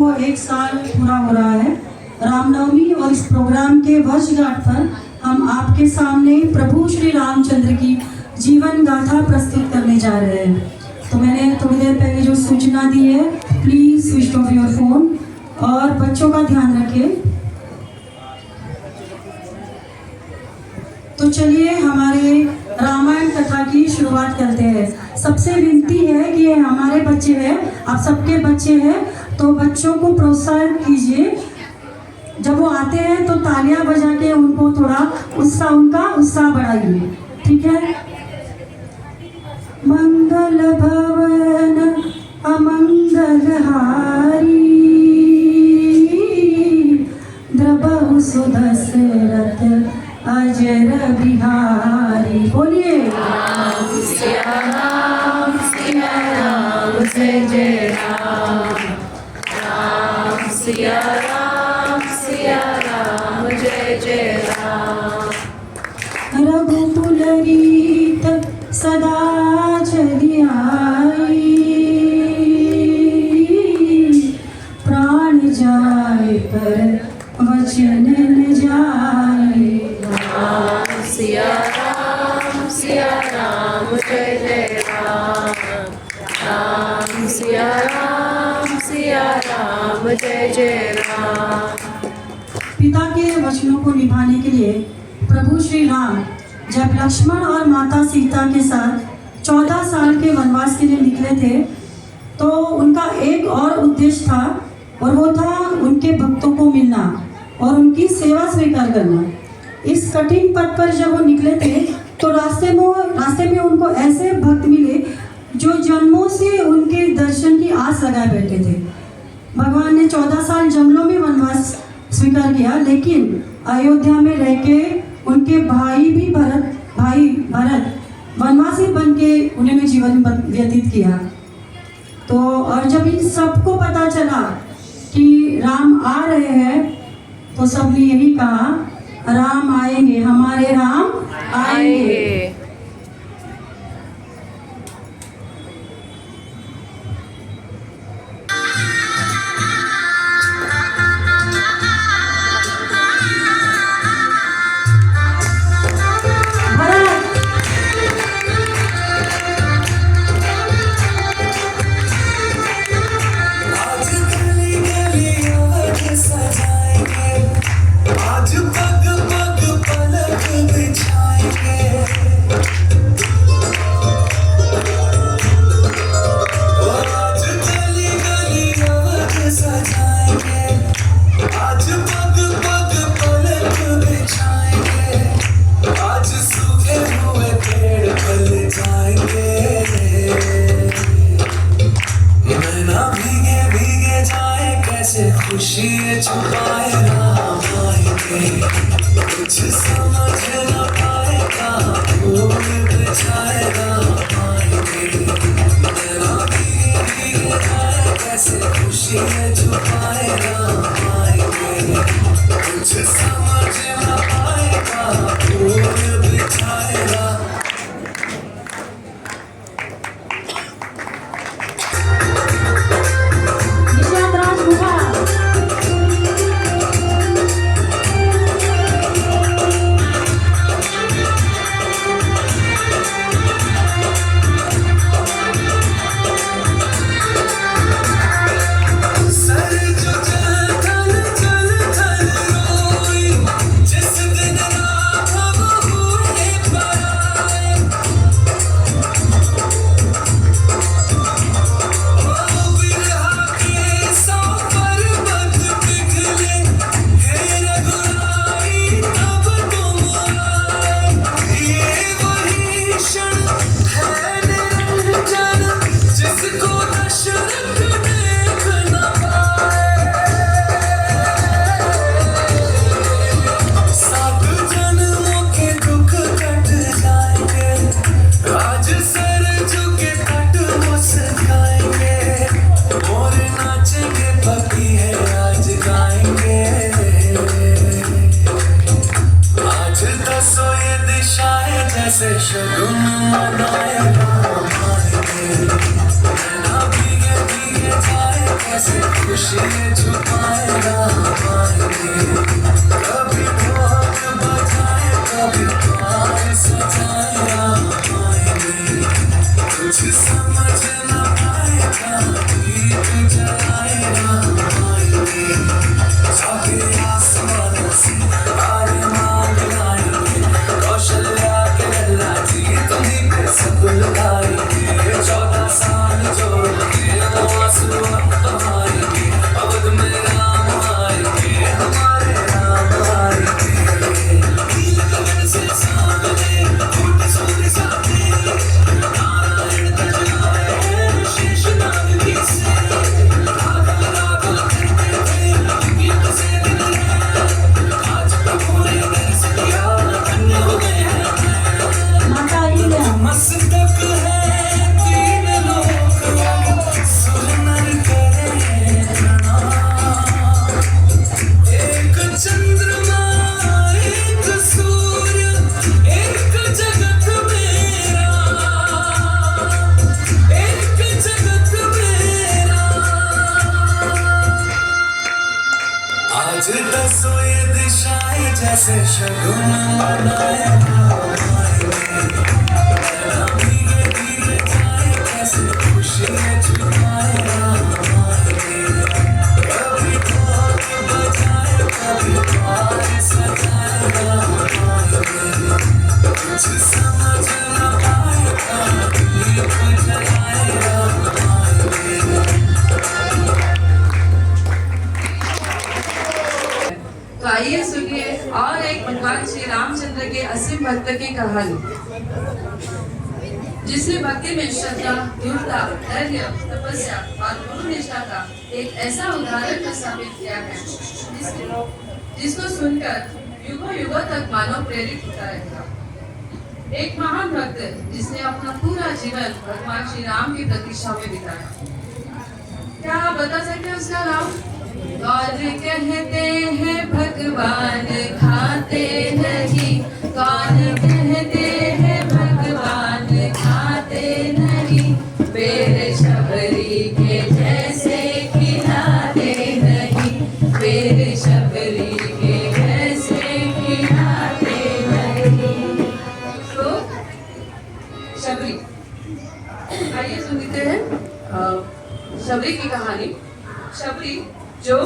को एक साल पूरा हो रहा है रामनवमी और इस प्रोग्राम के वर्षगांठ पर हम आपके सामने प्रभु श्री रामचंद्र की जीवन गाथा प्रस्तुत करने जा रहे हैं। तो मैंने थोड़ी देर पहले जो सूचना दी है, please switch off your phone और बच्चों का ध्यान रखें। तो चलिए हमारे रामायण कथा की शुरुआत करते हैं। सबसे विनती है कि ये हमारे बच्चे हैं, आप सबके बच्चे हैं, तो बच्चों को प्रोत्साहन कीजिए। जब वो आते हैं तो तालियां बजा के उनको थोड़ा उनका उत्साह बढ़ाइए, ठीक है। मंगल भवन अमंगल हारी, द्रबहु सुदशरथ अजर बिहारी। बोलिए सिया राम जय जय राम, राम सिया राम जय जय राम। रघुकुल रीत सदा चली आई, प्राण जाए पर वचन न जाए। राम सिया राम जय जय राम, राम सिया राम जय जय राम। पिता के वचनों को निभाने के लिए प्रभु श्री राम जब लक्ष्मण और माता सीता के साथ 14 साल के वनवास के लिए निकले थे, तो उनका एक और उद्देश्य था, और वो था उनके भक्तों को मिलना और उनकी सेवा स्वीकार करना। इस कठिन पथ पर जब वो निकले थे तो रास्ते में उनको ऐसे भक्त मिले जो जन्मों से उनके दर्शन की आस लगाए बैठे थे। भगवान ने 14 साल जंगलों में वनवास स्वीकार किया, लेकिन अयोध्या में रह के उनके भाई भरत वनवासी बन के उन्होंने जीवन व्यतीत किया। तो और जब इन सबको पता चला कि राम आ रहे हैं, तो सबने यही कहा, राम आएंगे, हमारे राम आएंगे। खुशी छुपाए राम आएंगे, कुछ समझ न पाएगा, भूल बिछाए राम आएंगे। मेरा भीगे जाए कैसे खुशी छुपाए राम आएंगे, कुछ समझ न पाएगा, भूल बिछाए राम। शगुन मनाए राम आएंगे, भीगे भीगे जाए कैसे खुशी छुपाए राम आएंगे, कभी ढोल बजाए कभी द्वार सजाए राम आएंगे, कुछ समझ न पाएगा दीप जलाए राम आएंगे, जाके आसमान से आगे मांग लाएंगे, कौशल्या के लल्ला जी तुम्हीं पे सब लगाएंगे, 14 साल जोड़ के आंसू अब बहाएंगे, अवध में राम आएंगे, हमारे राम आएंगे, नील गगन से सामने फूट सूर्य सामने, नारायण तजाए शेष नाग की से, राधा राधा करते थे गीत से दिन है, आज प्रभु ने दर्श दिया धन्य हो गए हैं, माता अहिल्या मस्तक है तीन लोक सुनर करे प्रणाम, एक चंद्रमा एक सूर्य एक जगत मेरा, एक जगत मेरा, आज दसों ये दिशाएं जैसे शगुन मनाए राम आएंगे, धीरे धीरे जाए कैसे खुशियाँ छुपाए राम आएंगे, कभी ढोल बजाए कभी द्वार सजाए राम आएंगे, कुछ समझ न पाएगा दीप जलाए राम आएंगे। तो आइए सुनिए और एक भगवान श्री रामचंद्र के असीम भक्त की कहानी, जिसने भक्ति में श्रद्धा, दृढ़ता, धैर्य, तपस्या और गुरु निष्ठा का एक ऐसा उदाहरण स्थापित किया है जिसको सुनकर युगों युगों तक मानव प्रेरित होता रहेगा। एक महान भक्त जिसने अपना पूरा जीवन भगवान श्री राम की प्रतीक्षा में बिताया। क्या आप बता सकते हैं उसका नाम? और कहते हैं भगवान खाते नहीं, कौन कहते हैं भगवान खाते नहीं, बेर शबरी के जैसे खिलाते नहीं, बेर शबरी के जैसे खिलाते नहीं। तो शबरी, आइए सुनते हैं शबरी की कहानी। शबरी जो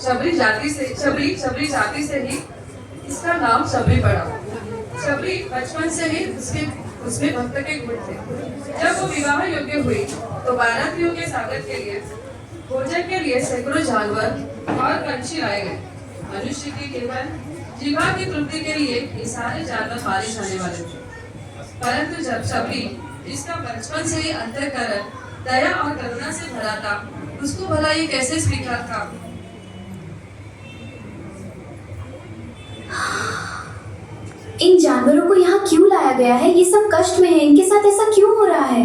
शबरी जाति से ही इसका नाम शबरी पड़ा। शबरी बचपन से ही उसमें भक्त के गुण थे। जब वो विवाह योग्य हुई तो बारातियों के स्वागत के लिए भोजन के लिए सैकड़ों जानवर और पंछी लाए गए। मनुष्य की केवल जीवा की तृप्ति के लिए ये सारे जानवर मारे जाने वाले थे। परंतु जब शबरी, जिसका बचपन से ही अंतःकरण दया और करुणा से भरा था, उसको भला ये कैसे स्वीकार था? इन जानवरों को यहाँ क्यों लाया गया है? ये सब कष्ट में है, इनके साथ ऐसा क्यों हो रहा है?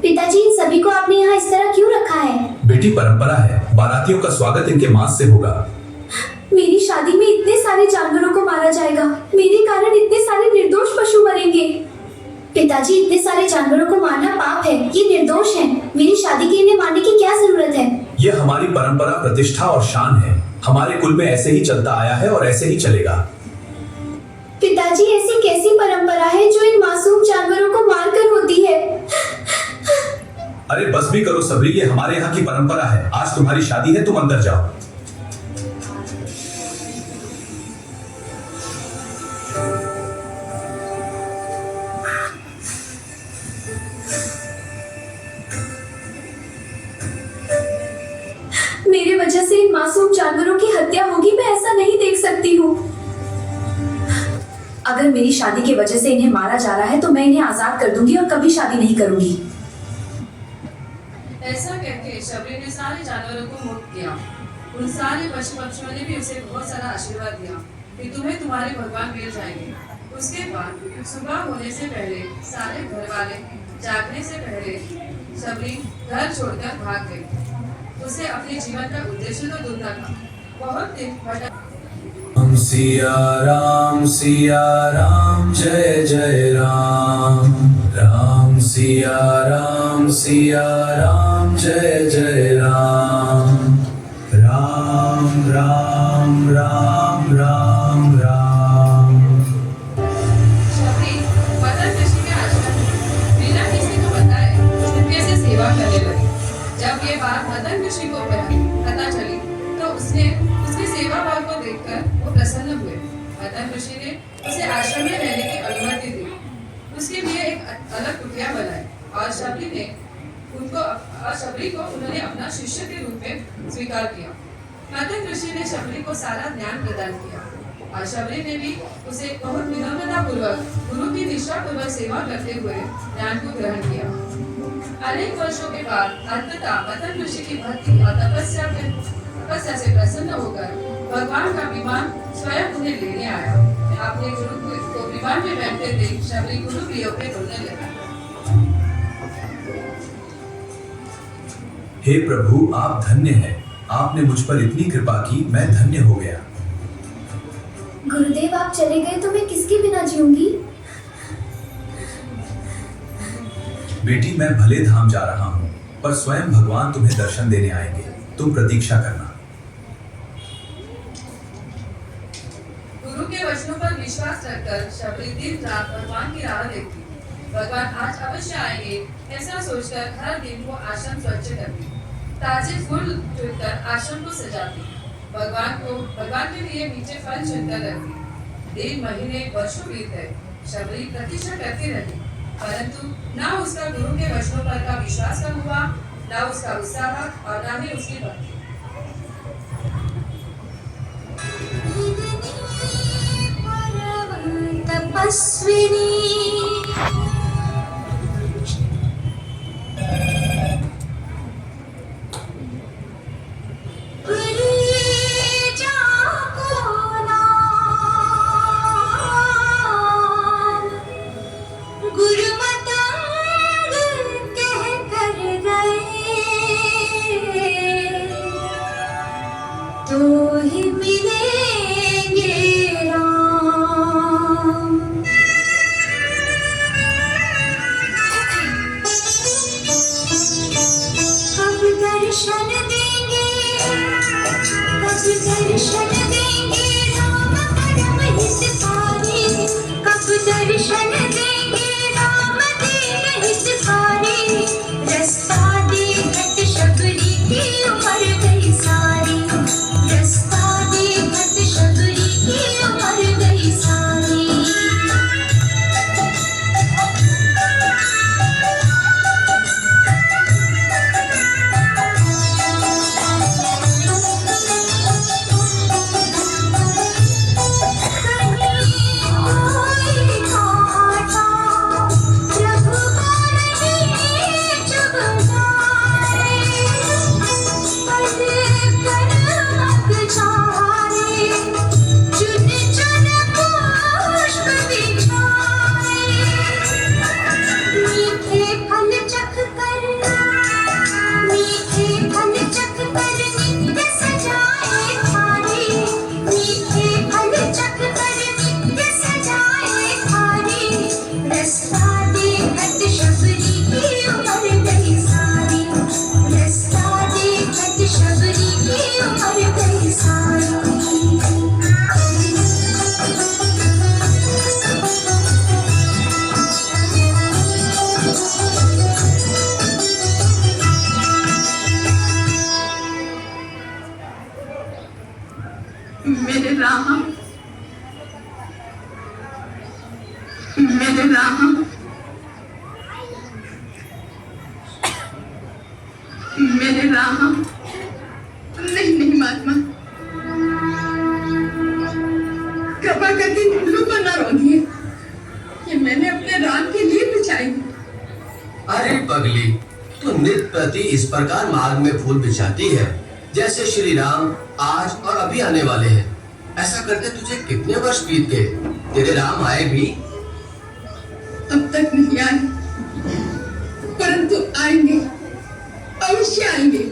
पिताजी, इन सभी को आपने यहाँ इस तरह क्यों रखा है? बेटी, परंपरा है, बारातियों का स्वागत इनके मांस से होगा। मेरी शादी में इतने सारे जानवरों को मारा जाएगा, मेरे कारण इतने सारे निर्दोष पशु मरेंगे। पिताजी, इतने सारे जानवरों को मारना पाप है, ये निर्दोष हैं। मेरी शादी के इन्हें मारने की क्या जरूरत है? ये हमारी परंपरा, प्रतिष्ठा और शान है। हमारे कुल में ऐसे ही चलता आया है और ऐसे ही चलेगा। पिताजी, ऐसी कैसी परंपरा है जो इन मासूम जानवरों को मारकर होती है? अरे बस भी करो सबरी, ये हमारे यहाँ की परंपरा है। आज तुम्हारी शादी है, तुम अंदर जाओ। मेरे वजह से इन मासूम जानवरों की हत्या होगी, मैं ऐसा नहीं देख सकती हूँ। अगर मेरी शादी की वजह से इन्हें मारा जा रहा है तो मैं इन्हें आजाद कर दूंगी और कभी शादी नहीं करूंगी। ऐसा कहकर शबरी ने सारे जानवरों को मुक्त किया। उन सारे पशु पक्षियों ने भी उसे बहुत सारा आशीर्वाद दिया कि तुम्हें तुम्हारे भगवान मिल जाएंगे। उसके बाद सुबह होने से पहले सारे घर वाले जागने से पहले शबरी घर छोड़कर भाग गई। उसे अपने जीवन का उद्देश्य तो ढूंढना था। बहुत दिन भटक सिया राम जय जय राम, राम सिया राम जय जय राम राम राम राम राम राम। शबरी मदन ऋषि के आश्रम में बिना किसी को बताए चुपके से सेवा करने लगी। जब ये बात मदन ऋषि को पता चली तो उसने उसकी सेवा भाव को देखकर वो प्रसन्न हुए। मदन ऋषि ने उसे आश्रम में रहने की अनुमति दी, उसके लिए एक अलग कुटिया बनाई और शबरी को उन्होंने अपना शिष्य के रूप में स्वीकार किया। मदन ऋषि ने शबरी को सारा ज्ञान प्रदान किया और शबरी ने भी उसे बहुत विनम्रता पूर्वक गुरु की निष्ठा पूर्वक सेवा करते हुए ज्ञान को ग्रहण किया। अनेक वर्षों के बाद अंततः मदन ऋषि की भक्ति और तपस्या से प्रसन्न होकर भगवान का विमान स्वयं उन्हें लेने आया। अपने गुरु को विमान में बैठते देख शबरी गुरु वियोग में रोने लगा। हे प्रभु, आप धन्य हैं। आपने मुझ पर इतनी कृपा की, मैं धन्य हो गया। गुरुदेव आप चले गए तो मैं किसके बिना जीऊंगी? बेटी, मैं भले धाम जा रहा हूँ, पर स्वयं भगवान तुम्हें दर्शन देने आएंगे। तुम प्रतीक्षा करना। गुरु के वचनों पर विश्वास रखकर शबरी दिन रात भगवान की राह देखती। भगवान आज अवश्य आएंगे ऐसा सोचकर हर दिन वो आश्रम स्वच्छ करती, ताजे फूल चुनकर आश्रम को सजाती, भगवान के लिए मीठे फल चुनकर रखती। दिन महीने वर्षों बीत गए। शबरी प्रतीक्षा करती रही, परंतु ना उसका गुरु के वचनों पर का विश्वास कम हुआ, ना उसका उत्साह और ना ही उसकी भक्ति। तपस्विनी तो ही मिलेंगे राम। कब दर्शन देंगे राम परम हितकारी, कब दर्शन देंगे राम दीन हितकारी। रास्ता देखत शबरी की उम्र गई सारी, रास्ता देखत शबरी की उम्र गई सारी। मेरे राम, मेरे राम, मेरे राम। नहीं महात्मा, कृपा करके फूलों पर ना रोइए, ये मैंने अपने राम के लिए बिछाई। अरे पगली, तू नित्य प्रति इस प्रकार मार्ग में फूल बिछाती है जैसे श्री राम आज और अभी आने वाले हैं। ऐसा करते तुझे कितने वर्ष बीत गए? तेरे राम आए भी? अब तक नहीं आए, परंतु आएंगे, अवश्य आएंगे।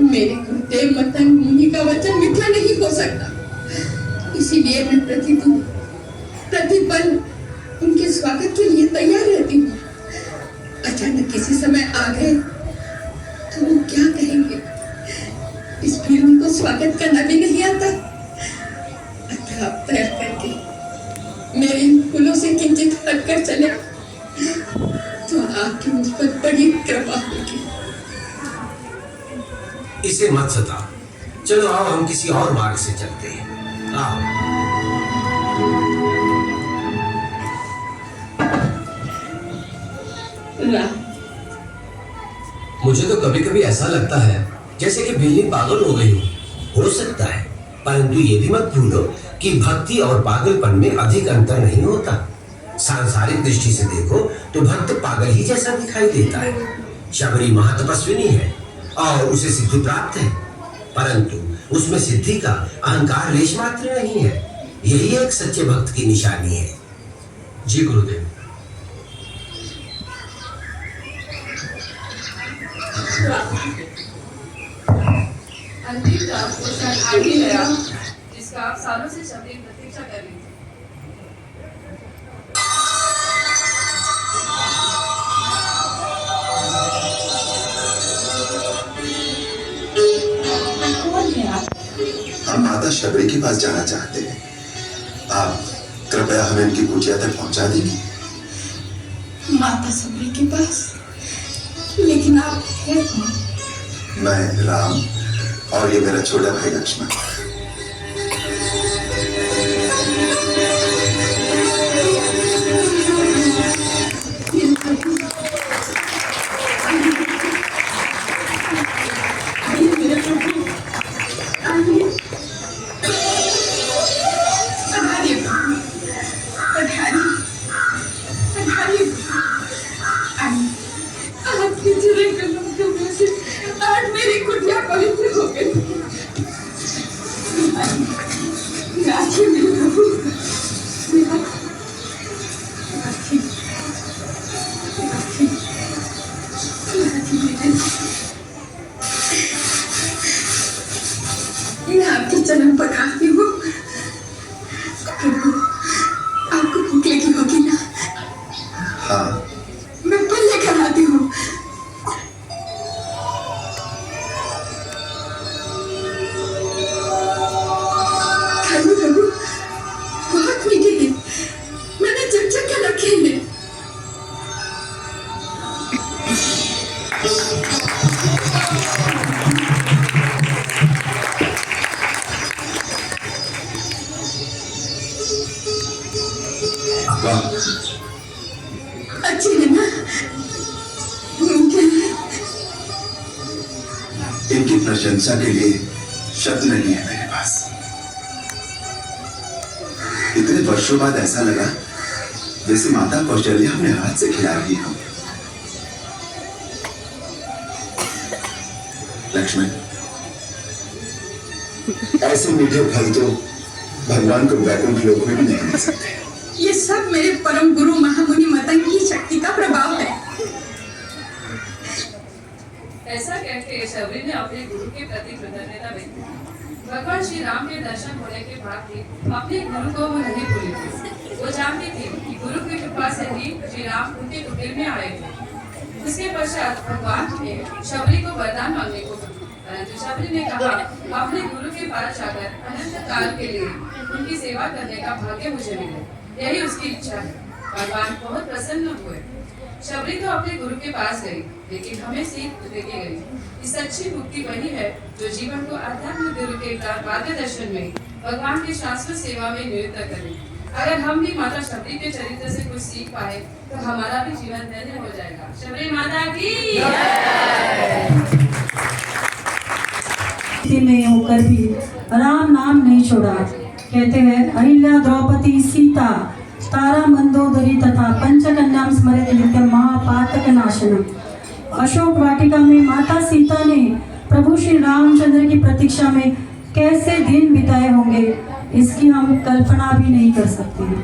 मेरे गुरुदेव मतंग मुनि का वचन मिथ्या नहीं हो सकता, इसीलिए मैं प्रतिदिन प्रतिपल उनके स्वागत के लिए तैयार रहती हूँ। अचानक किसी समय आ गए तो वो क्या कहेंगे? इस भीड़ उनको स्वागत करना भी नहीं आता। अतः आप तैयार करके मेरे इन फूलों से किंचित हटकर चले तो आपकी मुझ पर बड़ी कृपा होगी। इसे मत सता। चलो आओ हम किसी और मार्ग से चलते हैं। आओ। राम, मुझे तो कभी कभी ऐसा लगता है जैसे कि बिल्ली पागल हो गई हो सकता है, परंतु ये भी मत भूलो कि भक्ति और पागलपन में अधिक अंतर नहीं होता। सांसारिक दृष्टि से देखो तो भक्त पागल ही जैसा दिखाई देता है। शबरी महातपस्विनी है और उसे सिद्धि प्राप्त है, परंतु उसमें सिद्धि का अहंकार लेश मात्र नहीं है। यही एक सच्चे भक्त की निशानी है। जी गुरुदेव। अंतिम काम वो क्षण आ ही गया जिसका आप सालों से शबरी प्रतीक्षा कर रही थी। हम माता शबरी के पास जाना चाहते हैं। आप कृपया हमें इनकी कुटिया तक पहुंचा देंगी। माता शबरी के पास? लेकिन आप हैं कौन? मैं राम और ये मेरा छोटा भाई लक्ष्मण। आज मेरी कुटिया पवित्र हो गई। राखी मेरे प्रभु, राखी, राखी, राखी मेरे। मैं आपके चरण पखारती हूँ। प्रभु, आपको भूख लगी होगी ना? हाँ, मैं फल लेकर आती हूँ। प्रभु, बहुत मीठे हैं। मैंने चमचम के रखे हैं। अच्छे हैं ना? मीठे हैं। इनकी प्रशंसा के लिए शब्द नहीं है मेरे पास। इतने वर्षों बाद ऐसा लगा जैसे माता कौशल्या अपने हाथ से खिला रही हो। लक्ष्मण, ऐसे मीठे फल तो भगवान को वैकुंठ लोक में भी नहीं मिल सकते। ये सब मेरे परम गुरु महामुनि मतंग की शक्ति का प्रभाव है। ऐसा कहकर शबरी ने अपने गुरु के प्रति कृतज्ञता व्यक्त की। भगवान श्री राम के दर्शन होने के बाद भी अपने गुरु को वो नहीं भूली थी। वो जानती थी कि गुरु की कृपा से ही श्री राम उनके कुटीर में आए थे। उसके पश्चात भगवान ने शबरी को वरदान मांगने को कहा, परंतु शबरी ने कहा, अपने गुरु के पास जाकर अनंत काल के लिए उनकी सेवा करने का भाग्य मुझे मिले, यही उसकी इच्छा है। भगवान बहुत प्रसन्न हुए। शबरी तो अपने गुरु के पास गई, लेकिन हमें सीख देके गई कि सच्ची मुक्ति वही है जो जीवन को आध्यात्मिक गुरु के मार्गदर्शन में भगवान की शाश्वत सेवा में नियुक्त करे। अगर हम भी माता शबरी के चरित्र से कुछ सीख पाए तो हमारा भी जीवन धन्य हो जाएगा। शबरी माता की में होकर भी राम नाम नहीं छोड़ा। कहते हैं अहिल्या द्रौपदी सीता तारा मंदोदरी तथा पंचकन्याम स्मृत नित्यम महापातक नाशनम। अशोक वाटिका में माता सीता ने प्रभु श्री रामचंद्र की प्रतीक्षा में कैसे दिन बिताए होंगे, इसकी हम कल्पना भी नहीं कर सकते हैं।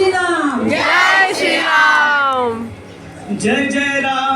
श्री राम। जय श्री राम। जय जय राम